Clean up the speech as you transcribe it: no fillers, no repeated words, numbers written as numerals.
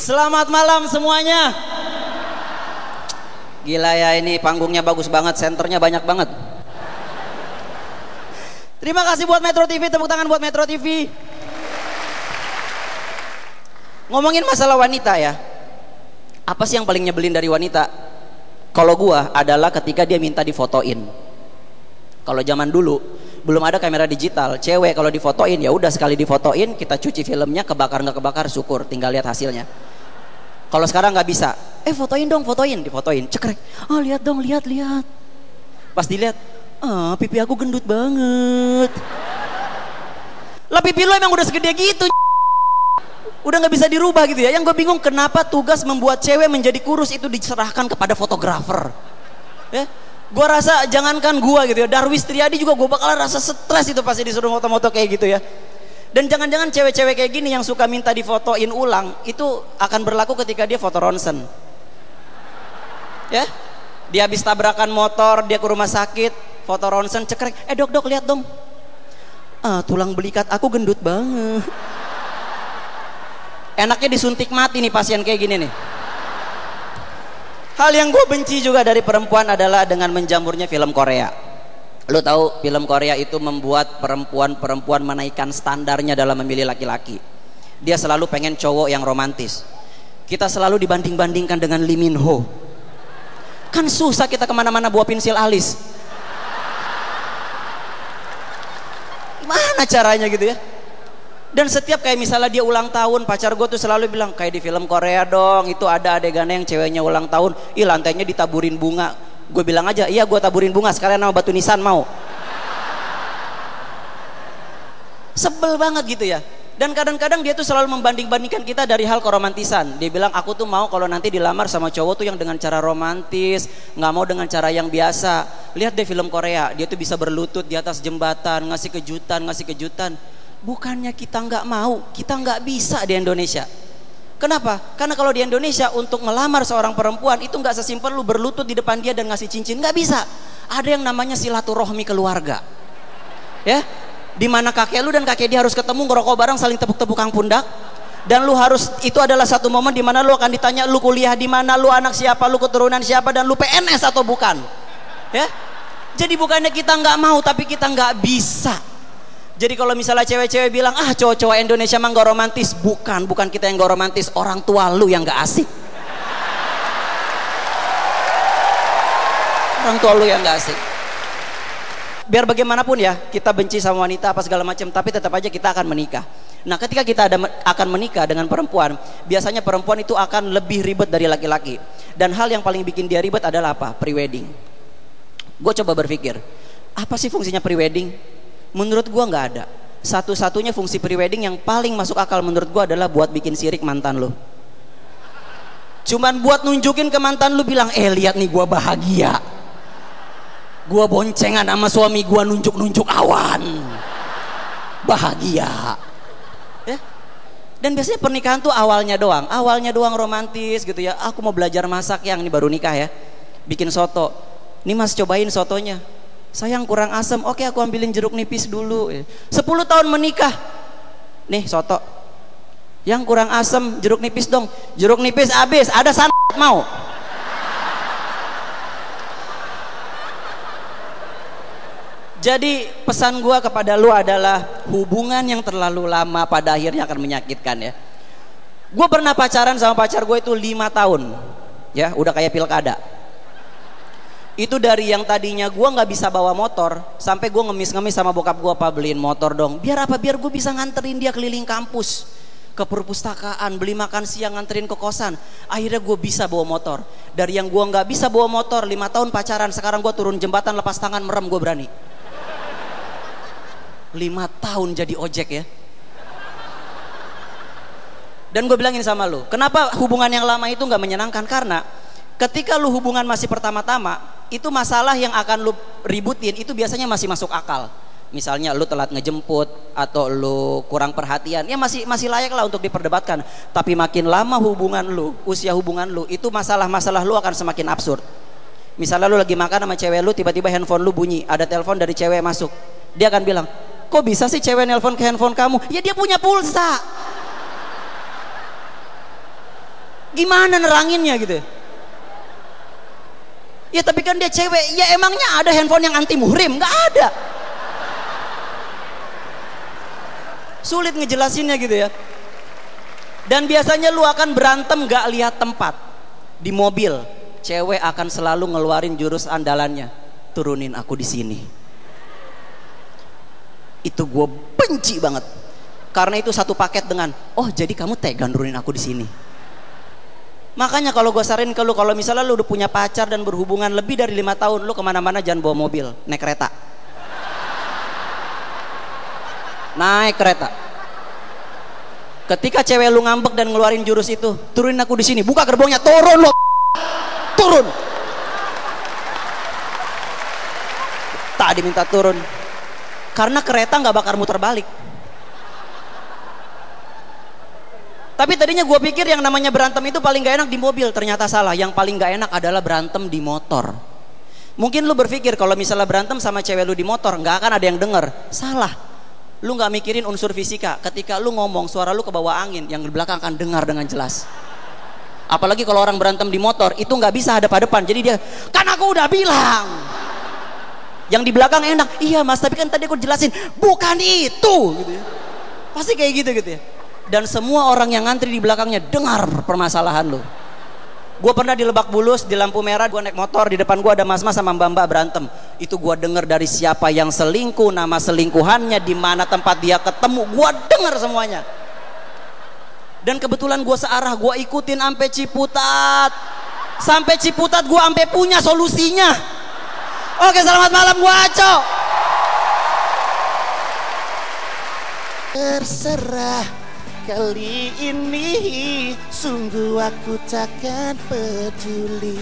Selamat malam semuanya. Gila ya, ini panggungnya bagus banget, senternya banyak banget. Terima kasih buat Metro TV, tepuk tangan buat Metro TV. Ngomongin masalah wanita ya, apa sih yang paling nyebelin dari wanita? Kalau gua adalah ketika dia minta difotoin. Kalau zaman dulu belum ada kamera digital, cewek kalau difotoin ya udah sekali difotoin, kita cuci filmnya, kebakar nggak kebakar syukur, tinggal lihat hasilnya. Kalau sekarang nggak bisa, fotoin dong, difotoin, cekrek, lihat dong, lihat. Pas dilihat, pipi aku gendut banget. Lah pipi lo emang udah segede gitu, udah nggak bisa dirubah gitu ya. Yang gue bingung kenapa tugas membuat cewek menjadi kurus itu diserahkan kepada fotografer. Ya, gue rasa jangankan gue gitu ya, Darwis Triadi juga gue bakal rasa stres itu pasti disuruh moto-moto kayak gitu ya. Dan jangan-jangan cewek-cewek kayak gini yang suka minta difotoin ulang itu akan berlaku ketika dia foto ronsen. Ya, dia habis tabrakan motor, dia ke rumah sakit, foto ronsen, cekrek, dok lihat dong, tulang belikat aku gendut banget. Enaknya disuntik mati nih pasien kayak gini nih. Hal yang gue benci juga dari perempuan adalah dengan menjamurnya film Korea. Lo tahu film Korea itu membuat perempuan menaikkan standarnya dalam memilih laki-laki. Dia selalu pengen cowok yang romantis. Kita selalu dibanding-bandingkan dengan Lee Min Ho. Kan susah kita kemana-mana bawa pensil alis. Gimana caranya gitu ya? Dan setiap kayak misalnya dia ulang tahun, pacar gue tuh selalu bilang kayak di film Korea dong, itu ada adegannya yang ceweknya ulang tahun, lantainya ditaburin bunga. Gue bilang aja, iya gue taburin bunga, sekalian sama batu nisan mau. Sebel banget gitu ya. Dan kadang-kadang dia tuh selalu membanding-bandingkan kita dari hal keromantisan. Dia bilang, aku tuh mau kalau nanti dilamar sama cowok tuh yang dengan cara romantis, nggak mau dengan cara yang biasa. Lihat deh film Korea, dia tuh bisa berlutut di atas jembatan, ngasih kejutan. Bukannya kita nggak mau, kita nggak bisa di Indonesia. Kenapa? Karena kalau di Indonesia untuk melamar seorang perempuan itu nggak sesimpel lu berlutut di depan dia dan ngasih cincin, nggak bisa. Ada yang namanya silaturahmi keluarga, ya, dimana kakek lu dan kakek dia harus ketemu, ngerokok bareng, saling tepuk-tepukan pundak, dan lu harus, itu adalah satu momen dimana lu akan ditanya, lu kuliah di mana, lu anak siapa, lu keturunan siapa, dan lu PNS atau bukan, ya. Jadi bukannya kita nggak mau, tapi kita nggak bisa. Jadi kalau misalnya cewek-cewek bilang, cowok-cowok Indonesia mah gak romantis, bukan kita yang gak romantis, orang tua lu yang gak asik. Orang tua lu yang gak asik. Biar bagaimanapun ya, kita benci sama wanita apa segala macam, tapi tetap aja kita akan menikah. Nah, ketika kita akan menikah dengan perempuan, biasanya perempuan itu akan lebih ribet dari laki-laki. Dan hal yang paling bikin dia ribet adalah apa? Prewedding. Gue coba berpikir, apa sih fungsinya prewedding? Menurut gua nggak ada. Satu-satunya fungsi prewedding yang paling masuk akal menurut gua adalah buat bikin sirik mantan lu. Cuman buat nunjukin ke mantan lu, bilang, lihat nih gua bahagia, gua boncengan sama suami gua, nunjuk-nunjuk awan, bahagia, ya. Dan biasanya pernikahan tuh awalnya doang romantis gitu ya. Aku mau belajar masak, yang ini baru nikah ya, bikin soto. Nih mas, cobain sotonya. Sayang kurang asam, oke aku ambilin jeruk nipis dulu. 10 tahun menikah, nih soto, yang kurang asam jeruk nipis dong, jeruk nipis habis, ada mau. Jadi pesan gua kepada lu adalah, hubungan yang terlalu lama pada akhirnya akan menyakitkan ya. Gua pernah pacaran sama pacar gue itu 5 tahun ya, udah kayak pilkada. Itu dari yang tadinya gue nggak bisa bawa motor, sampai gue ngemis-ngemis sama bokap gue, apa beliin motor dong. Biar apa? Biar gue bisa nganterin dia keliling kampus, ke perpustakaan, beli makan siang, nganterin ke kosan. Akhirnya gue bisa bawa motor. Dari yang gue nggak bisa bawa motor 5 tahun pacaran, sekarang gue turun jembatan lepas tangan merem gue berani. 5 tahun jadi ojek ya. Dan gue bilangin sama lu, kenapa hubungan yang lama itu nggak menyenangkan? Karena ketika lu hubungan masih pertama-tama, itu masalah yang akan lu ributin itu biasanya masih masuk akal. Misalnya lu telat ngejemput atau lu kurang perhatian, ya masih layak lah untuk diperdebatkan. Tapi makin lama hubungan lu, usia hubungan lu, itu masalah-masalah lu akan semakin absurd. Misalnya lu lagi makan sama cewek lu, tiba-tiba handphone lu bunyi, ada telepon dari cewek masuk. Dia akan bilang, kok bisa sih cewek nelpon ke handphone kamu? Ya dia punya pulsa. Gimana neranginnya gitu? Ya tapi kan dia cewek. Ya emangnya ada handphone yang anti muhrim? Nggak ada. Sulit ngejelasinnya gitu ya. Dan biasanya lu akan berantem nggak lihat tempat. Di mobil, cewek akan selalu ngeluarin jurus andalannya. Turunin aku di sini. Itu gue benci banget. Karena itu satu paket dengan, oh jadi kamu tega nurunin aku di sini. Makanya kalau gue saranin ke lu, kalau misalnya lu udah punya pacar dan berhubungan lebih dari 5 tahun, lu kemana-mana jangan bawa mobil, naik kereta. Naik kereta. Ketika cewek lu ngambek dan ngeluarin jurus itu, turunin aku di sini, buka gerbongnya, turun lu, turun. Tak diminta turun, karena kereta nggak bakal muter balik. Tapi tadinya gue pikir yang namanya berantem itu paling gak enak di mobil, ternyata salah. Yang paling gak enak adalah berantem di motor. Mungkin lu berpikir kalau misalnya berantem sama cewek lu di motor nggak akan ada yang denger. Salah. Lu nggak mikirin unsur fisika. Ketika lu ngomong, suara lu ke bawah angin, yang di belakang akan dengar dengan jelas. Apalagi kalau orang berantem di motor, itu nggak bisa hadap-hadapan. Jadi dia, kan aku udah bilang. Yang di belakang enak, iya mas, tapi kan tadi aku jelasin, bukan itu. Gitu ya. Pasti kayak gitu ya. Dan semua orang yang ngantri di belakangnya dengar permasalahan lu. Gue pernah di Lebak Bulus, di lampu merah, gue naik motor, di depan gue ada mas-mas sama mbak-mbak berantem. Itu gue denger dari siapa yang selingkuh, nama selingkuhannya, di mana tempat dia ketemu, gue denger semuanya. Dan kebetulan gue searah, gue ikutin sampai Ciputat. Sampai Ciputat gue sampai punya solusinya. Oke, selamat malam, gue Aco. Terserah. Kali ini sungguh aku takkan peduli.